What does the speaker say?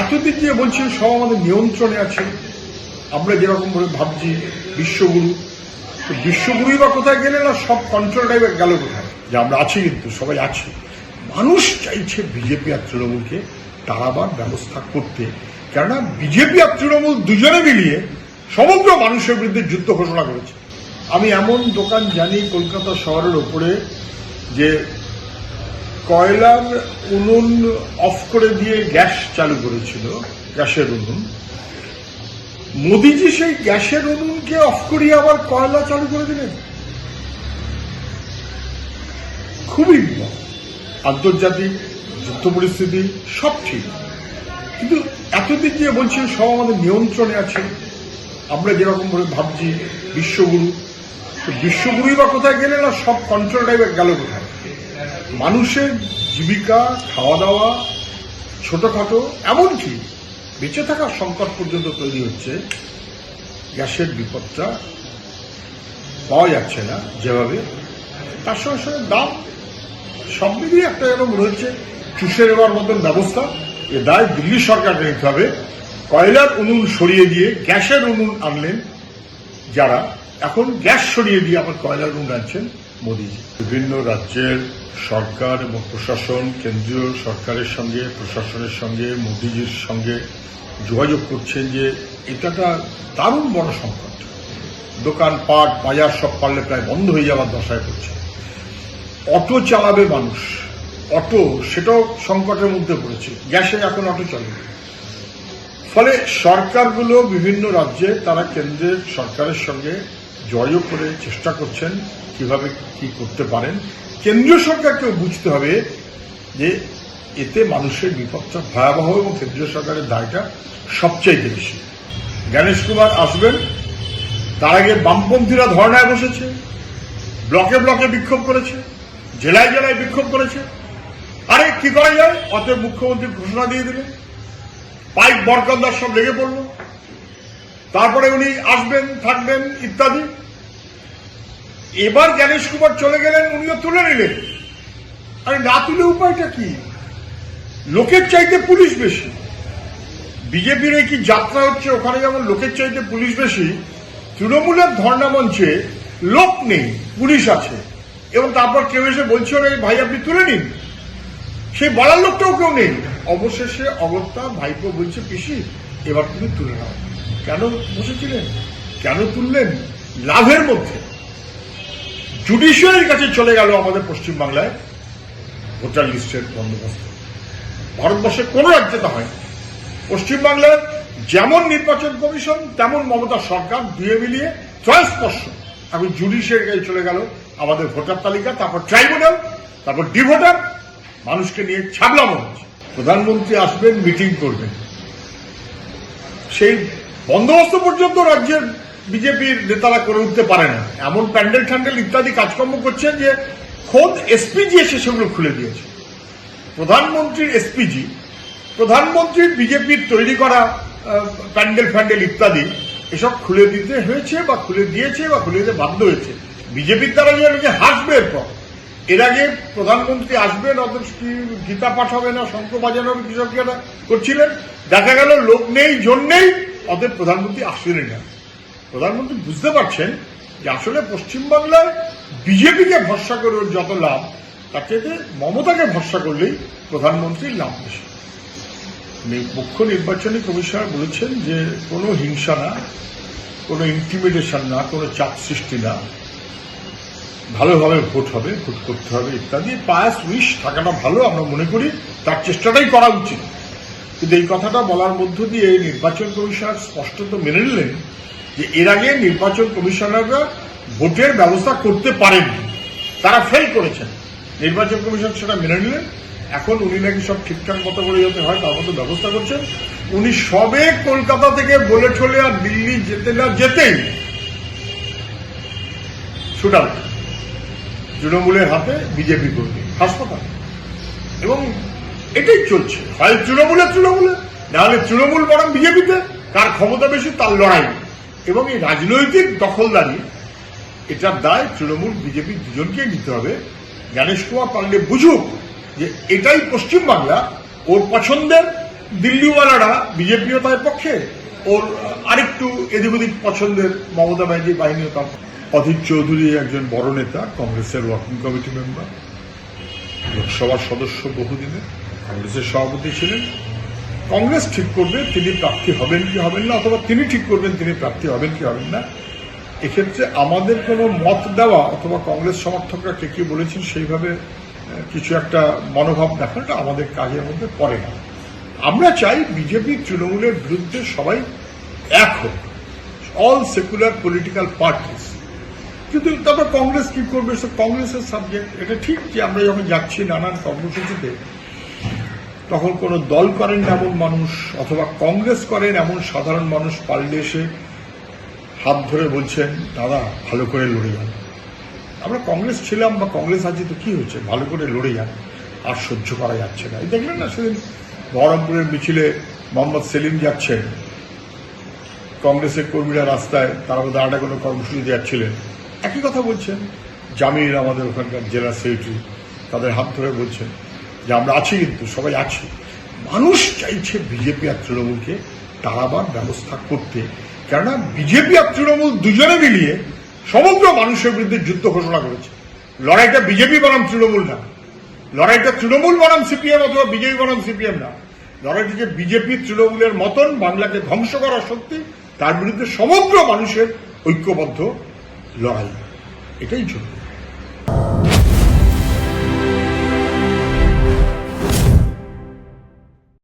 এতদিন যে বলছেন সব আমাদের নিয়ন্ত্রণে আছে, আমরা যেরকম ভাবে ভাবছি বিশ্বগুরু, তো বিশ্বগুরুই বা কোথায় গেলেন আর সব কন্ট্রোলটাই গেল কোথায়? যে আমরা আছি, কিন্তু সবাই আছি। মানুষ চাইছে বিজেপি আর তৃণমূলকে তাড়াবার ব্যবস্থা করতে, কেননা বিজেপি আর তৃণমূল দুজনে মিলিয়ে সমগ্র মানুষের বিরুদ্ধে যুদ্ধ ঘোষণা করেছে। আমি এমন দোকান জানি কলকাতা শহরের ওপরে যে কয়লার উনুন অফ করে দিয়ে গ্যাস চালু করেছিল, গ্যাসের উনুন। মোদিজি সেই গ্যাসের উনুনকে অফ করিয়ে আবার কয়লা চালু করে দিলেন। খুবই বিপদ। আন্তর্জাতিক যুদ্ধ পরিস্থিতি সব ঠিক, কিন্তু এতদিন যে বলছেন সব আমাদের নিয়ন্ত্রণে আছে, আমরা যেরকম ভাবে ভাবছি বিশ্বগুরু, তো বিশ্বগুরুই বা কোথায় গেলেন আর সব কন্ট্রোলটাই গেল কোথায়? মানুষের জীবিকা, খাওয়া দাওয়া, ছোটখাটো এমনকি বেঁচে থাকার সংকট পর্যন্ত তৈরি হচ্ছে। গ্যাসের বিপদটা পাওয়া যাচ্ছে না যেভাবে, তার সঙ্গে সঙ্গে দাম সব মিলিয়ে একটা যেন মনে হচ্ছে চুষে নেওয়ার মতন ব্যবস্থা। এ দায় দিল্লি সরকারকে নিতে হবে। কয়লার উনুন সরিয়ে দিয়ে গ্যাসের উনুন আনলেন যারা, এখন গ্যাস সরিয়ে দিয়ে আবার কয়লার উনুন আনছেন মোদীজি। বিভিন্ন রাজ্যের সরকার এবং প্রশাসন কেন্দ্রীয় সরকারের সঙ্গে, প্রশাসনের সঙ্গে, মোদীজির সঙ্গে যোগাযোগ করছেন যে এটা একটা দারুণ বড় সংকট। দোকানপাট, বাজার সব পারলে প্রায় বন্ধ হয়ে যাওয়ার দশায় পড়ছে। অটো চালাবে মানুষ, অটো সেটাও সংকটের মধ্যে পড়েছে। গ্যাসে এখন অটো চলে। ফলে সরকারগুলো বিভিন্ন রাজ্যে তারা কেন্দ্রের সরকারের সঙ্গে যোগাযোগ করে চেষ্টা করছেন কিভাবে কি করতে পারেন। কেন্দ্রীয় সরকারকেও বুঝতে হবে যে এতে মানুষের বিপদটা ভয়াবহ এবং কেন্দ্রীয় সরকারের দায়টা সবচেয়ে বেশি। গণেশ কুমার আসবেন, তার আগে বামপন্থীরা ধর্নায় বসেছে, ব্লকে ব্লকে বিক্ষোভ করেছে, জেলায় জেলায় বিক্ষোভ করেছে। আরে কি করা যায়? অতএব মুখ্যমন্ত্রী ঘোষণা দিয়ে দিলেন, পাইক বরকন্দার সব লেগে পড়ল। তারপরে উনি আসবেন, থাকবেন ইত্যাদি। এবার গণেশ কুমার চলে গেলেন, উনিও তুলে নিলেন। আরে না তুলে উপায়টা কি? লোকের চাইতে পুলিশ বেশি। বিজেপির এই কি যাত্রা হচ্ছে, ওখানে যেমন লোকের চাইতে পুলিশ বেশি, তৃণমূলের ধর্ণা মঞ্চে লোক নেই, পুলিশ আছে। এবং তারপর কেউ এসে বলছে ভাই আপনি তুলে নিন, সেই বলার লোকটাও কেউ নেই। অবশেষে অগত্যা ভাইপো বলছে পিসি এবার তুমি তুলে নাও। কেন বসেছিলেন, কেন তুললেন? লাভের মধ্যে জুডিশিয়ারির কাছে চলে গেল আমাদের পশ্চিমবাংলায় ভোটার লিস্টের বন্দোবস্ত। ভারতবর্ষের কোন রাজ্যে তা হয়। পশ্চিমবাংলার যেমন নির্বাচন কমিশন তেমন মমতা সরকার দুয়ে মিলিয়ে স্পষ্ট এখন জুডিশিয়ারির কাছে চলে গেল আমাদের ভোটার তালিকা, তারপর ট্রাইব্যুনাল, তারপর ডিভোটার। মানুষকে নিয়ে ছাবলামো হচ্ছে। প্রধানমন্ত্রী আসবেন, মিটিং করবেন, সেই বন্দোবস্ত পর্যন্ত রাজ্যের বিজেপির নেতারা করে উঠতে পারে না। এমন প্যান্ডেল ট্যান্ডেল ইত্যাদি কাজকর্ম করছেন যে খোদ এসপিজি এসে সেগুলো খুলে দিয়েছে। প্রধানমন্ত্রীর এসপিজি, প্রধানমন্ত্রীর বিজেপির তৈরি করা প্যান্ডেল ফ্যান্ডেল ইত্যাদি এসব খুলে দিতে হয়েছে বা খুলে দিয়েছে বা খুলে দিতে বাধ্য হয়েছে। বিজেপির দ্বারা যে হাসবে এরপর। এর আগে প্রধানমন্ত্রী আসবেন, অথচ গীতা পাঠ হবে না, শঙ্খ বাজানো হবে, কৃষক করছিলেন। দেখা গেল লোক নেই, জন নেই, অতএব প্রধানমন্ত্রী আসলেন না। প্রধানমন্ত্রী বুঝতে পারছেন যে আসলে পশ্চিমবাংলায় বিজেপিকে ভরসা করে যত লাভ, তার চেয়ে মমতাকে ভরসা করলেই প্রধানমন্ত্রীর লাভ বেশি। মুখ্য নির্বাচনী কমিশনার বলেছেন যে কোনো হিংসা না, কোনো ইন্টিমিডেশন না, কোনো চাপ সৃষ্টি না, ভালোভাবে ভোট হবে, ভোট করতে হবে ইত্যাদি। পায়াস উইশ থাকাটা ভালো, আমরা মনে করি তার চেষ্টাটাই করা উচিত। কিন্তু এই কথাটা বলার মধ্য দিয়ে নির্বাচন কমিশনার স্পষ্টত মেনে নিলেন যে এর আগে নির্বাচন কমিশনাররা ভোটের ব্যবস্থা করতে পারেননি, তারা ফেল করেছেন। নির্বাচন কমিশন সেটা মেনে নিলেন। এখন উনি নাকি সব ঠিকঠাক মতো করে যাতে হয় তার মতো ব্যবস্থা করছেন। উনি সবে কলকাতা থেকে বলে ঠলে আর দিল্লি যেতে না যেতেই শুটাল তৃণমূলের হাতে বিজেপি কর্মী হাসপাতাল। এবং এটাই চলছে, হয় তৃণমূলে না হলে তৃণমূল বরং বিজেপিতে, কার ক্ষমতা বেশি তার লড়াই। এবং এই রাজনৈতিক দখলদারি, এটার দায় তৃণমূল বিজেপি দুজনকেই নিতে হবে। গণেশ কুমার পাণ্ডে বুঝুক যে এটাই পশ্চিমবাংলা, ওর পছন্দের দিল্লিওয়ালারা বিজেপিও তার পক্ষে, ওর আরেকটু এদিক ওদিক পছন্দের মমতা ব্যানার্জি বাহিনীও তার। অধীর চৌধুরী একজন বড় নেতা, কংগ্রেসের ওয়ার্কিং কমিটি মেম্বার, লোকসভার সদস্য বহুদিনের, কংগ্রেসের সভাপতি ছিলেন। কংগ্রেস ঠিক করবে তিনি প্রার্থী হবেন কি হবেন না, অথবা তিনি ঠিক করবেন তিনি প্রার্থী হবেন কি হবেন না। এক্ষেত্রে আমাদের কোনো মত দেওয়া অথবা কংগ্রেস সমর্থকরা কে কি বলেছেন সেইভাবে কিছু একটা মনোভাব দেখাটা আমাদের কাজের মধ্যে পড়ে না। আমরা চাই বিজেপি তৃণমূলের বিরুদ্ধে সবাই এক হোক, অল সেকুলার পলিটিক্যাল পার্টিস। কিন্তু তারপর কংগ্রেস কি করবে, কংগ্রেসের সাবজেক্ট। এটা ঠিক যে আমরা যখন যাচ্ছি নানান কর্মসূচিতে, তখন কোনো দল করেন এমন মানুষ অথবা কংগ্রেস করেন এমন সাধারণ মানুষ পাল্টে এসে হাত ধরে বলছেন দাদা ভালো করে লড়ে যান। আমরা কংগ্রেস ছিলাম বা কংগ্রেস আছি তো কি হয়েছে, ভালো করে লড়ে যান, আর সহ্য করা যাচ্ছে না। এই দেখলেন না সেদিন বহরমপুরের মিছিলে মোহাম্মদ সেলিম যাচ্ছেন, কংগ্রেসের কর্মীরা রাস্তায়, তারা বোধহয় আরেকটা কোনো কর্মসূচি যাচ্ছিলেন, একই কথা বলছেন। জামির আমাদের ওখানকার জেলা সেক্রেটারি, তাদের হাত ধরে বলছেন যে আমরা আছি, কিন্তু সবাই আছি। মানুষ চাইছে বিজেপি আর তৃণমূলকে তাড়াবার ব্যবস্থা করতে, কেননা বিজেপি আর তৃণমূল দুজনে মিলিয়ে সমগ্র মানুষের বিরুদ্ধে যুদ্ধ ঘোষণা করেছে। লড়াইটা বিজেপি বনাম তৃণমূল না, লড়াইটা তৃণমূল বনাম সিপিএম অথবা বিজেপি বনাম সিপিএম না, লড়াইটি যে বিজেপি তৃণমূলের মতন বাংলাকে ধ্বংস করার শক্তি, তার বিরুদ্ধে সমগ্র মানুষের ঐক্যবদ্ধ লড়াই, এটাই চলবে।